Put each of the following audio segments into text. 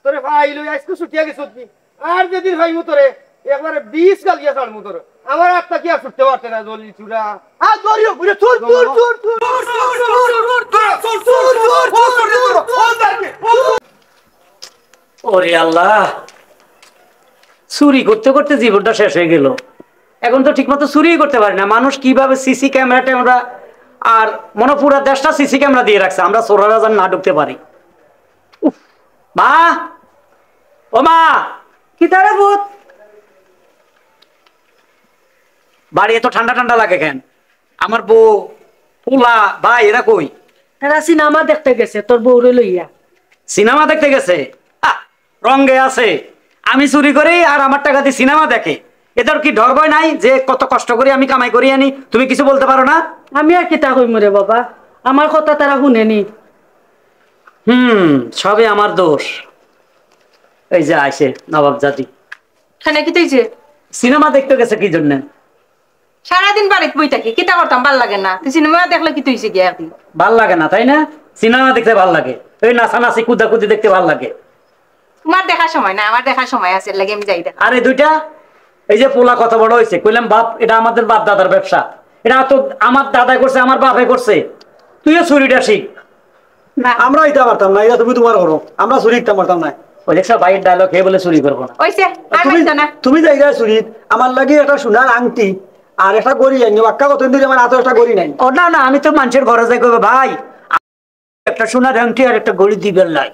তোরে ভাই লই আজকে ছুটিয়া গেছ তুই আর যেদিন ভাই তোরে একবারে 20 গাল গিয়া ছাড়মু তোরে আমার আত্মা কি আর ছুটতে পারতে না জলি চুরা আ দরিও ঘুরে চুর চুর চুর চুর ওরে আল্লাহ চুরি করতে করতে জীবনটা শেষ হয়ে গেল এখন তো ঠিকমতো চুরি করতে পারি না মানুষ কিভাবে সিসি ক্যামেরা ট্যামেরা আর মনে পুরা দেশটা সিসি ক্যামেরা দিয়ে রাখছে আমরা চোরারা যেন না ঢুকতে পারি মা ও মা কি তারা ভূত বাড়ি এত ঠান্ডা ঠান্ডা লাগে কেন আমার বউ পোলা ভাই এরা কই এরা সিনেমা দেখতে গেছে তোর বউরে লইয়া সিনেমা দেখতে গেছে রঙে আছে আমি চুরি করি আর আমার টাকা দিয়ে সিনেমা দেখে এদের কি ডর ভয় নাই যে কত কষ্ট করে আমি কামাই করি আনি তুমি কিছু বলতে পারো না আমি আর কিতা কইম রে বাবা আমার কথা তারা শুনেনি সবই আমার দোষ এই যে আইসে নবাব জাতি খানে কি তুইছে সিনেমা দেখতে গেছে কি জন্য সারাদিন বাড়িতে বই থাকি কিতা করতাম ভাল লাগে না তুই সিনেমা দেখলে কি তুইছে গিয়া আর কি ভাল লাগে না তাই না সিনেমা দেখতে ভাল লাগে ওই নাচানাচি কুদাকুদি দেখতে ভাল লাগে তোমার দেখার সময় না আমার দেখার সময় আছে লাগে আমি যাই দেখা আরে দুইটা এই যে পোলা কত বড় হয়েছে কইলাম বাপ এটা আমাদের বাপ দাদার ব্যবসা এটা তো আমার দাদা করছে আমার বাপে করছে তুইও চুরিটা শিখ আমরা এটা পারতাম না এটা তুমি তোমার করো আমরা চুরি দিতে পারতাম না ওই দেখছো বাইরের ডায়লগ হে বলে চুরি করবো না ওইছে আর হইতো না তুমি যাইগা চুরি আমার লাগে একটা সোনার আংটি আর একটা গড়ি আনি বাক্কা কত দিন আমার হাতে একটা গড়ি নাই ও না না আমি তো মানুষের ঘরে যাই কইবো ভাই একটা সোনার আংটি আর একটা গড়ি দিবেন লাই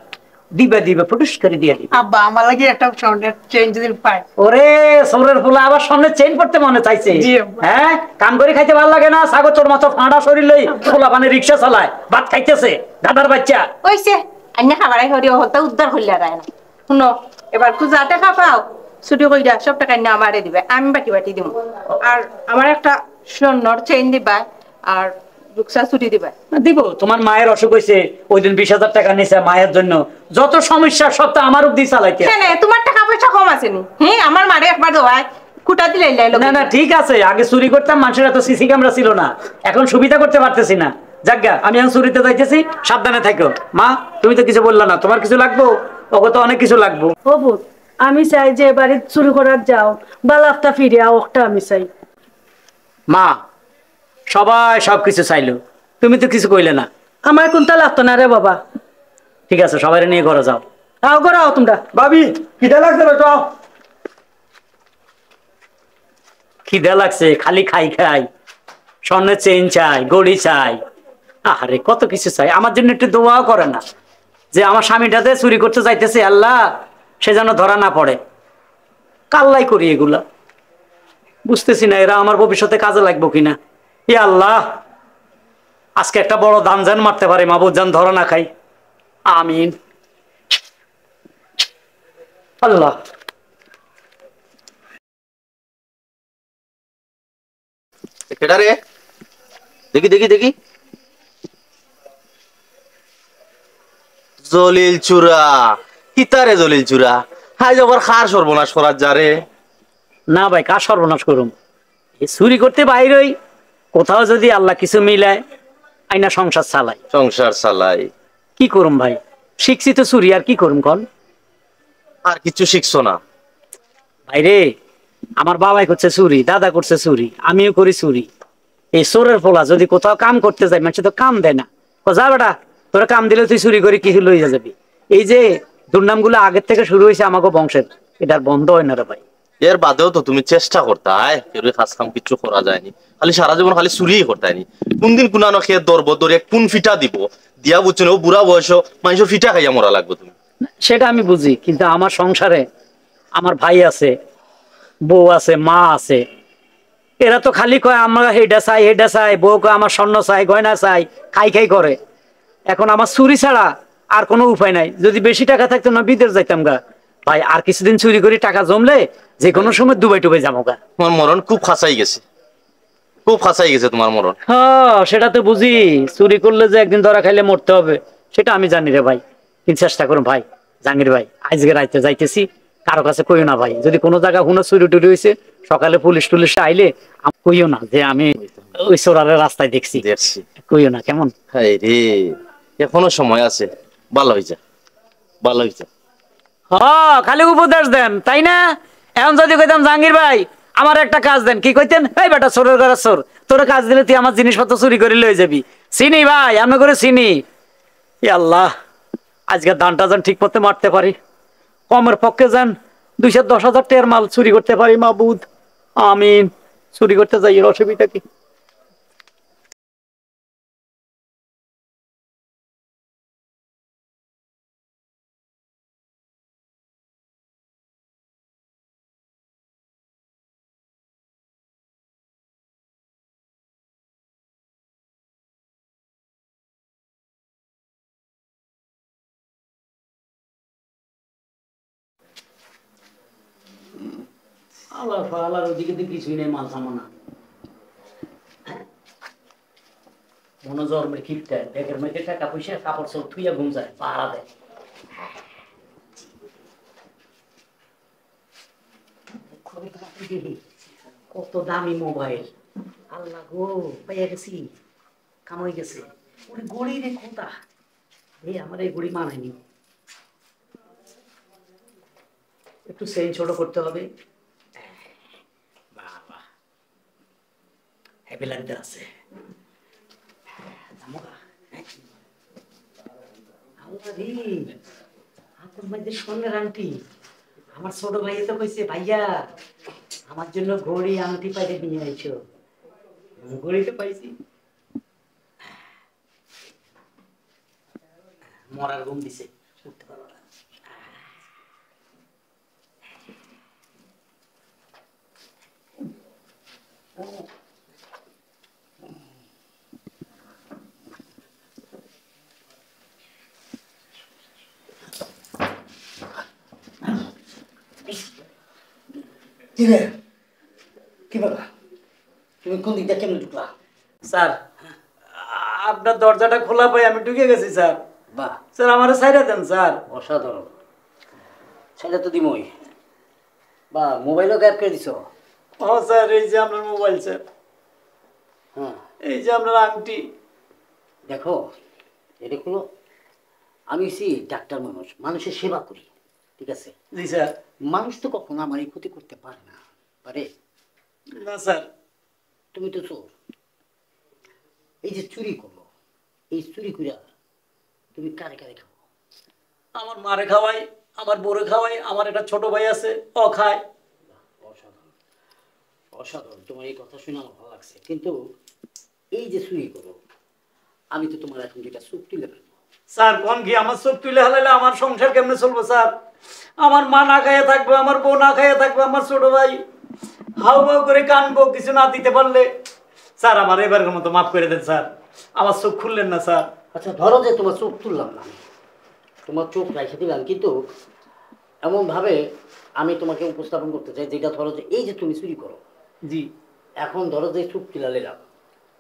দিবে দিবে ফুটুস করে দিয়ে দিবে আব্বা আমার লাগি একটা সাউন্ডের চেঞ্জ দিন পায় ওরে সৌরের ফুলা আবার সামনে চেইন করতে মনে চাইছে হ্যাঁ কাম করে খাইতে ভালো লাগে না ছাগল চোর মাছ ফাঁড়া শরীর লই ফুলা পানি রিক্সা চালায় ভাত খাইতেছে দাদার বাচ্চা ওইছে আইনা খাবারাই হরি হতা উদ্ধার হইলা রায় না শুনো এবার খুঁজা টাকা পাও ছুটি কইরা সব টাকা নিয়ে আমারে দিবে আমি বাকি বাটি দিব আর আমার একটা স্বর্ণর চেইন দিবা আর রুকসা ছুটি দিবা দিব তোমার মায়ের অসুখ হয়েছে ওই দিন 20,000 টাকা নিছে মায়ের জন্য যত সমস্যা সব তো আমার উপর চালাইতে কেন তোমার টাকা পয়সা কম আছে নি হ্যাঁ আমার মারে একবার দেওয়ায় কুটা দিলে না না ঠিক আছে আগে চুরি করতাম মানুষের এত সিসি ক্যামেরা ছিল না এখন সুবিধা করতে পারতেছি না যাজ্ঞা আমি এখন চুরিতে যাইতেছি সাবধানে থাকো মা তুমি তো কিছু বললা না তোমার কিছু লাগবো ওকে তো অনেক কিছু লাগবো ও ভূত আমি চাই যে বাড়ি চুরি করার যাও বালাফটা ফিরে ওটা আমি চাই মা সবাই সবকিছু চাইলো তুমি তো কিছু কইলে না আমার কোনটা লাগতো না রে বাবা ঠিক আছে সবাই নিয়ে ঘরে যাও আও করে আও তোমরা ভাবি কিটা লাগছে বেটা খিদে লাগছে খালি খাই খাই স্বর্ণের চেইন চাই গড়ি চাই আরে কত কিছু চাই আমার জন্য একটু দোয়াও করে না যে আমার স্বামীটাতে চুরি করতে যাইতেছে আল্লাহ সে যেন ধরা না পড়ে কাল্লাই করি এগুলা বুঝতেছি না এরা আমার ভবিষ্যতে কাজে লাগবো কিনা ই আল্লাহ আজকে একটা বড় দান জান মারতে পারে মাবুদ জান ধরা না খাই আমিন আল্লাহ কেডা রে দেখি দেখি দেখি জলিল চূড়া কিতারে জলিল চূড়া হাই যাবার খার সর্বনাশ করার যারে না ভাই কার সর্বনাশ করুম চুরি করতে বাইরই কোথাও যদি আল্লাহ কিছু মিলায় আইনা সংসার চালাই সংসার চালাই কি করুম ভাই শিখছি তো চুরি আর কি করুম কন আর কিছু শিখছো না ভাইরে আমার বাবাই করছে চুরি দাদা করছে চুরি আমিও করি চুরি এই চোরের ফলা যদি কোথাও কাম করতে যায় মানুষ তো কাম দেয় না যা বেটা তোরা কাম দিলে তুই চুরি করে কি লইয়া যাবি এই যে দুর্নাম গুলো আগের থেকে শুরু হয়েছে আমাকে বংশের এটা বন্ধ হয় না রে ভাই এর বাদেও তো তুমি চেষ্টা করতে কেউ খাস কাম কিছু করা যায়নি খালি সারা জীবন খালি চুরিই করতায়নি কোনদিন কোনানো খেয়ে দরব দরে কোন ফিটা দিব দিয়া বুঝছো না ও বুড়া বয়স মানুষের ফিটা খাইয়া মরা লাগবে তুমি সেটা আমি বুঝি কিন্তু আমার সংসারে আমার ভাই আছে বউ আছে মা আছে এরা তো খালি কয় আমরা হেডা চাই বউ কয় আমার স্বর্ণ চাই গয়না চাই খাই খাই করে এখন আমার চুরি ছাড়া আর কোনো উপায় নাই যদি বেশি টাকা থাকতো না বিদেশ যাইতাম গা ভাই আর কিছুদিন চুরি করে টাকা জমলে যে কোনো সময় দুবাই টুবাই যাবো গা তোমার মরণ খুব খাসাই গেছে তোমার মরণ হ্যাঁ সেটা তো বুঝি চুরি করলে যে একদিন ধরা খাইলে মরতে হবে সেটা আমি জানি রে ভাই কিন্তু চেষ্টা করুন ভাই জাহাঙ্গীর ভাই আজকে রাইতে যাইতেছি কারো কাছে কইও না ভাই যদি কোনো জায়গা কোনো চুরি টুরি হয়েছে সকালে পুলিশ টুলিশ আইলে কইও না যে আমি ওই চোরারের রাস্তায় দেখছি কইও না কেমন হাই রে এখনো সময় আছে ভালো হয়েছে খালি উপদেশ দেন তাই না? এখন যদি কইতাম জাহাঙ্গীর ভাই আমার একটা কাজ দেন, কি কইতেন? এই বেটা চোরের ঘরে চোর, তোর কাজ দিলে তুই আমার জিনিসপত্র চুরি করে লয়ে যাবি। চিনি ভাই, আমি করে চিনি। ই আল্লাহ, আজকে দানটা যেন ঠিক মতো মারতে পারি, কমের পক্ষে যেন 210,000 টাকার মাল চুরি করতে পারি মাবুদ। আমিন। চুরি করতে যাই, এর অসুবিধা কি? আল্লাহ আল্লাহর ওদিকে তো কিছুই নেই, মাল সামানা মনে জন্মের খিপটা ব্যাগের মধ্যে টাকা পয়সা কাপড় সব থুইয়া ঘুম যায়, পাহারা দেয়। কত দামি মোবাইল, আল্লাহ গো, পাইয়া গেছি, কামাই গেছে। ওরে গড়ি রে কোথা, আমার এই গড়ি মানায়নি, একটু চেইন ছোট করতে হবে। বাবা হ্যাপিল্যান্ডে আছে। স্বর্ণের আংটি, আমার ছোট ভাই তো কইছে ভাইয়া আমার জন্য ঘড়ি আংটি পাইতে নিয়ে আইছো। ঘড়ি তো পাইছি, মরার ঘুম দিছে, উঠতে পারো না। কি বাবা, তুমি কোন দিকটা কেমন ঢুকলা? স্যার আপনার দরজাটা খোলা পাই আমি ঢুকে গেছি স্যার। বাহ স্যার, আমার সাইডে দেন স্যার। অসাধারণ, সাইডে তো দিমই। বা মোবাইলও গায়েব করে দিছো? ও স্যার, এই যে আপনার মোবাইল স্যার, হ্যাঁ এই যে আপনার আংটি। দেখো এটা হলো, আমি ডাক্তার মানুষ, মানুষের সেবা করি, ঠিক আছে? জি স্যার। মানুষ তো কখনো আমার এই ক্ষতি করতে পারে না, পারে না স্যার। তুমি তো চোর, এই যে চুরি করো, এই চুরি করিয়া তুমি কারে কারে খাও? আমার মারে খাওয়াই, আমার বউরে খাওয়াই, আমার একটা ছোট ভাই আছে ও খায়। অসাধারণ, অসাধারণ, তোমার এই কথা শুনে আমার ভালো লাগছে। কিন্তু এই যে চুরি করো, আমি তো তোমার এখন যেটা চোখ তুলে ফেলবো। স্যার কোন কি, আমার চোখ তুলে হালাইলে আমার সংসার কেমনে চলবো স্যার? আমার মা না খাইয়া থাকবে, আমার বউ না খাইয়া থাকবে, আমার ছোট ভাই হাউ হাউ করে কানবো কিছু না দিতে পারলে। স্যার আমার এবারের মতো মাফ করে দেন স্যার, আমার চোখ খুললেন না স্যার। আচ্ছা ধরো যে তোমার চোখ তুললাম না, তোমার চোখ রেখে দিলাম, কিন্তু এমনভাবে আমি তোমাকে উপস্থাপন করতে চাই যেটা ধরো যে এই যে তুমি চুরি করো, জি এখন ধরো যে চোখ তুলা নিলাম,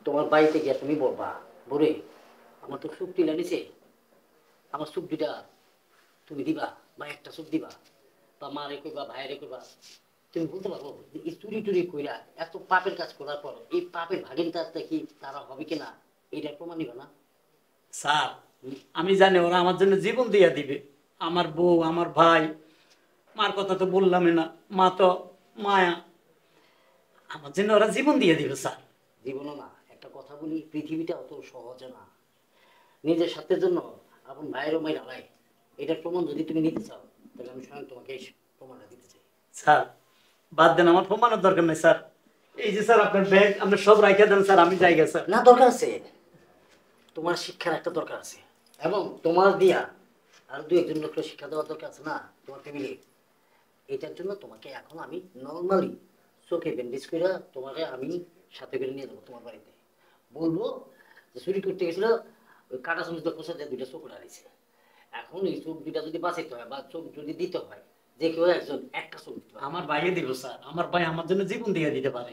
তোমার বাড়িতে গিয়ে তুমি বলবা বলে আমার তো চোখ তুলা নিছে, আমার চোখ দুটা তুমি দিবা, বা একটা চোখ দিবা, বা মারে কইবা ভাইরে কইবা। তুমি বলতে পারবো যে এই চুরি টুরি কইরা এত পাপের কাজ করার পর এই পাপের ভাগিনটা কি তারা হবে কিনা, এইটার প্রমাণ নিবা না? স্যার আমি জানি ওরা আমার জন্য জীবন দিয়ে দিবে, আমার বউ আমার ভাই, মার কথা তো বললামই না, মা তো মায়া, আমার জন্য ওরা জীবন দিয়ে দিবে স্যার। জীবনও না, একটা কথা বলি, পৃথিবীটা অত সহজ না, নিজের স্বার্থের জন্য আপন ভাইয়েরও মাইরা ভাই, এটার প্রমাণ যদি তুমি নিতে চাও তাহলে আমি স্বয়ং তোমাকে এই প্রমাণটা দিতে চাই। স্যার বাদ দেন, আমার প্রমাণের দরকার নেই স্যার। এই যে স্যার আপনার ব্যাগ, আপনি সব রাইখা দেন স্যার, আমি যাই স্যার। না দরকার আছে, তোমার শিক্ষার একটা দরকার আছে, এবং তোমার দিয়া আর দু একজন লোককে শিক্ষা দেওয়ার দরকার আছে না, তোমার ফ্যামিলি। এটার জন্য তোমাকে এখন আমি নর্মালি চোখে ব্যান্ডেজ করে তোমাকে আমি সাথে করে নিয়ে যাবো তোমার বাড়িতে, বলবো যে চুরি করতে গেছিল, ওই কাটা চামচ কোষা দিয়ে দুইটা চোখ হারিয়েছে, এখন এই চোখ দুইটা যদি বাঁচাইতে হয় বা চোখ যদি দিতে হয়, যে কেউ একজন একটা চোখ দিতে হবে। আমার ভাইয়ে দিব স্যার, আমার ভাই আমার জন্য জীবন দিয়ে দিতে পারে,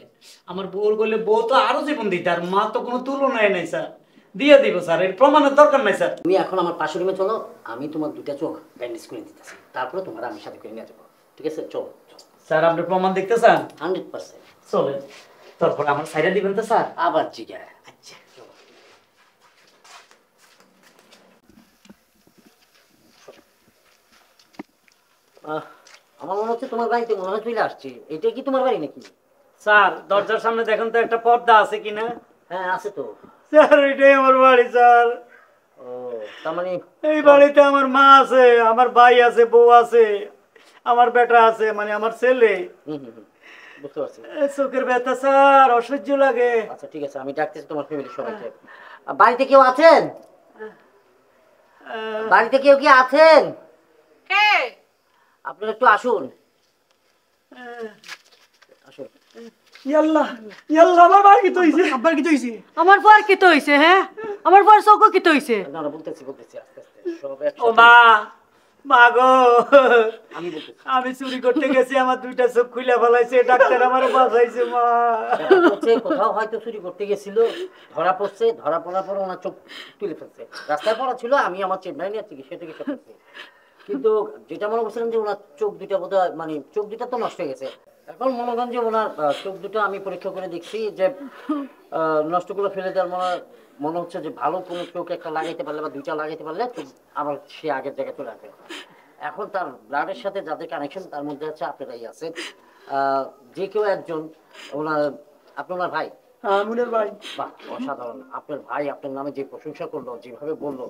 আমার বউর বললে বউ তো আরো জীবন দিতে, আর মা তো কোনো তুলনায় নাই স্যার, দিয়ে দিব স্যার, এর প্রমাণের দরকার নাই স্যার। তুমি এখন আমার পাশের রুমে চলো, আমি তোমার দুটা চোখ ব্যান্ডেজ করে দিতেছি, তারপরে তোমার আমি সাথে করে নিয়ে যাবো, ঠিক আছে? চলো স্যার, আপনি প্রমাণ দেখতে চান? 100%। চলে, তারপরে আমার সাইডে দিবেন তো স্যার? আবার জিজ্ঞা। আচ্ছা চলো। আমার মনে হচ্ছে তোমার বাড়িতে মনে হয় চলে আসছে। এটা কি তোমার বাড়ি নাকি? স্যার দরজার সামনে দেখেন তো একটা পর্দা আছে কিনা। হ্যাঁ আছে তো। স্যার এটাই আমার বাড়ি স্যার। ও তার মানে এই বাড়িতে আমার মা আছে, আমার ভাই আছে, বউ আছে, আমার বেটা আছে, মানে আমার ছেলে। বুঝতে পারছি। চোখের ব্যথা স্যার, অসহ্য লাগে। আচ্ছা ঠিক আছে, আমি ডাকতেছি তোমার ফ্যামিলির সবাইকে। বাড়িতে কেউ আছেন? বাড়িতে কেউ কি আছেন? কে? আপনারা একটু আসুন, আসুন। ইয়াল্লাহ ইয়াল্লাহ, আমার ভাই কি হইছে? আব্বার কি হইছে? আমার পর কি তো হইছে? হ্যাঁ আমার পর চোখ কি তো হইছে? না না বলতেছি আস্তে আস্তে সব ও একসাথে। মা, মা গো, আমি বলতেছি। আমি চুরি করতে গেছি, আমার দুইটা চোখ খুলে ফেলাইছে, ডাক্তার আমারে বাঁচাইছে মা। কোথাও হয়তো চুরি করতে গেছিল, ধরা পড়ছে, ধরা পড়ার পর ওনার চোখ তুলে ফেলছে। রাস্তায় পড়া ছিল, আমি আমার চেম্বারে নিয়ে চিকিৎসা করছি। কিন্তু যেটা মনে করছিলাম যে ওনার চোখ দুটা বোধহয় মানে চোখ দুটা তো নষ্ট হয়ে গেছে। এখন মনে করেন যে ওনার চোখ দুটো আমি পরীক্ষা করে দেখছি যে নষ্টগুলো ফেলে দেওয়ার মনে হচ্ছে যে ভালো কোনো চোখ একটা লাগাইতে পারলে বা দুইটা লাগাইতে পারলে চোখ আবার সে আগের জায়গায় চলে আসবে। এখন তার ব্লাডের সাথে যাদের কানেকশন তার মধ্যে হচ্ছে আপনারাই আছেন। যে কেউ একজন আপনার ভাই। আমুনের ভাই। বাহ অসাধারণ। আপনার ভাই আপনার নামে যে প্রশংসা করলো, যেভাবে বললো,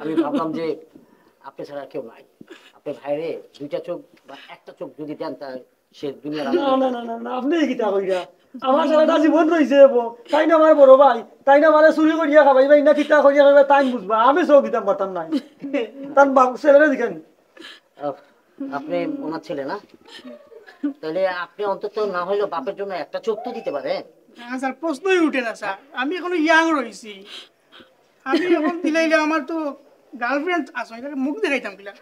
আমি ভাবলাম যে আপনি ছাড়া কেউ নাই। আপনার ভাইরে দুইটা চোখ বা একটা চোখ যদি দেন তার সে দুনিয়ার না না না না না, আপনি কি তা কইরা? আমার সারাটা জীবন রইছে, তাই না আমার বড় ভাই, তাই না মানে চুরি করিয়া খাবাই ভাই না কিতা করিয়া খাবাই তাই বুঝবা। আমি সব দিতাম পারতাম নাই। তার বাপ ছেলেরা দিকেন। আপনি ওনার ছেলে না? তাহলে আপনি অন্তত না হলেও বাপের জন্য একটা চোখ তো দিতে পারেন। না স্যার, প্রশ্নই উঠে না স্যার। আমি এখনো ইয়াং রয়েছি। আমি এখন দিলাইলে আমার তো গার্লফ্রেন্ড আছে, এটাকে মুখ দেখাইতাম কিলা।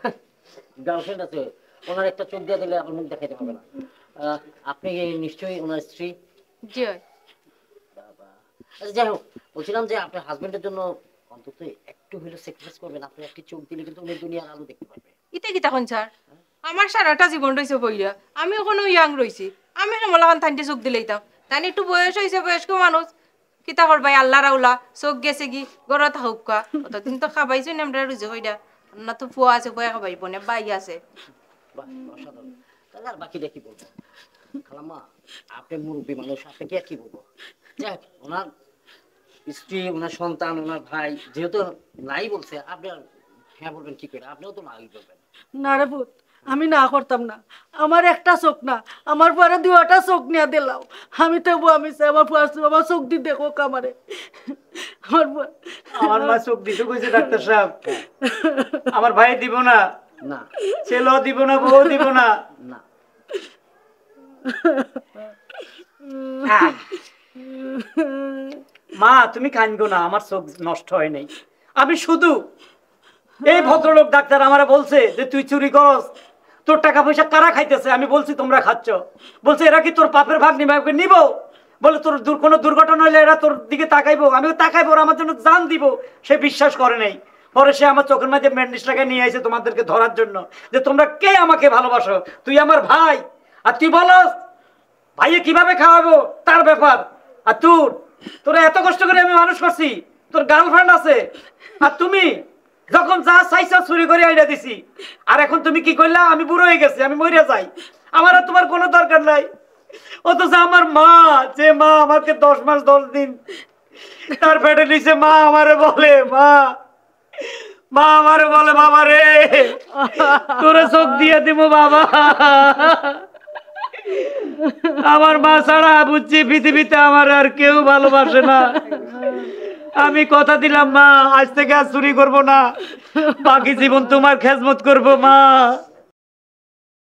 গার্লফ্রেন্ড আছে, ওনার একটা চোখ দিয়ে দিলে আপনার মুখ দেখাইতে পারবে না। আপনি নিশ্চয়ই ওনার স্ত্রী? জি বাবা, আচ্ছা যাই হোক, বলছিলাম যে আপনার হাজবেন্ডের জন্য অন্তত একটু হলেও স্যাক্রিফাইস করবেন। আপনি একটি চোখ দিলে কিন্তু উনি দুনিয়ার আলো দেখতে পারবে। ইতে কি তখন স্যার? আমার সারাটা জীবন রয়েছে বইরা, আমি এখনো ইয়াং রয়েছি। আমি সমলাখান থানতে চোখ দিলেইতাম। তাই একটু বয়স হয়েছে, বয়স্ক মানুষ কিতা করবাই, আল্লাহ রাউলা চোখ গেছে কি গড় থাকুক কা। অতদিন তো খাবাইছো না আমরা রুজে কইরা না, তো ফুয়া আছে বয়া খাবাই বনে বাই আছে। বাহ অসাধারণ। তাহলে আর বাকিটা কি বলবো? খালাম্মা আপনি মুরব্বী মানুষ, আপনাকে আর কি বলবো? যাক, ওনার স্ত্রী, ওনার সন্তান, ওনার ভাই যেহেতু নাই বলছে, আপনি আর হ্যাঁ বলবেন কি করে? আপনিও তো নাই বলবেন। না রে পুত, আমি না করতাম না। আমার একটা চোখ না, আমার পরে দুটা চোখ নিয়ে দিলাও। আমি তো আমি চাই আমার চোখ দি দেখো আমারে। আমার মা চোখ দিতে কইছে ডাক্তার সাহেব। আমার ভাই দিব না, না ছেলেও দিব না, বউ দিব না। না মা তুমি কাঁদো না, আমার চোখ নষ্ট হয় নাই। আমি শুধু এই ভদ্রলোক ডাক্তার আমারে বলছে যে তুই চুরি করস, তোর টাকা পয়সা কারা খাইতেছে? আমি বলছি তোমরা খাচ্ছ। বলছে এরা কি তোর পাপের ভাগ নিব? বলে তোর কোনো দুর্ঘটনা হইলে এরা তোর দিকে তাকাইবো? আমিও তাকাইবো, ওরা আমার জন্য জান দিব। সে বিশ্বাস করে নাই। পরে সে আমার চোখের মাঝে ব্যান্ডেজটাকে নিয়ে আইছে তোমাদেরকে ধরার জন্য, যে তোমরা কে আমাকে ভালোবাসো। তুই আমার ভাই, আর তুই বলস ভাইয়ে কিভাবে খাওয়াবো তার ব্যাপার। আর তোরা এত কষ্ট করে আমি মানুষ করছি, তোর গার্লফ্রেন্ড আছে, আর তুমি যখন যা চাইছো চুরি করে আইনা দিছি। আর এখন তুমি কি করলা? আমি বুড়ো হয়ে গেছি, আমি মরে যাই, আমার আর তোমার কোনো দরকার নাই। অথচ আমার মা, যে মা আমাকে 10 মাস 10 দিন তার পেটে নিচে, মা আমারে বলে বাবা রে তোরে চোখ দিয়ে দিব বাবা। আমার মা ছাড়া বুঝছি পৃথিবীতে আমার আর কেউ ভালোবাসে না। আমি কথা দিলাম মা, আজ থেকে আর চুরি করবো না, বাকি জীবন তোমার খেজমত করবো মা।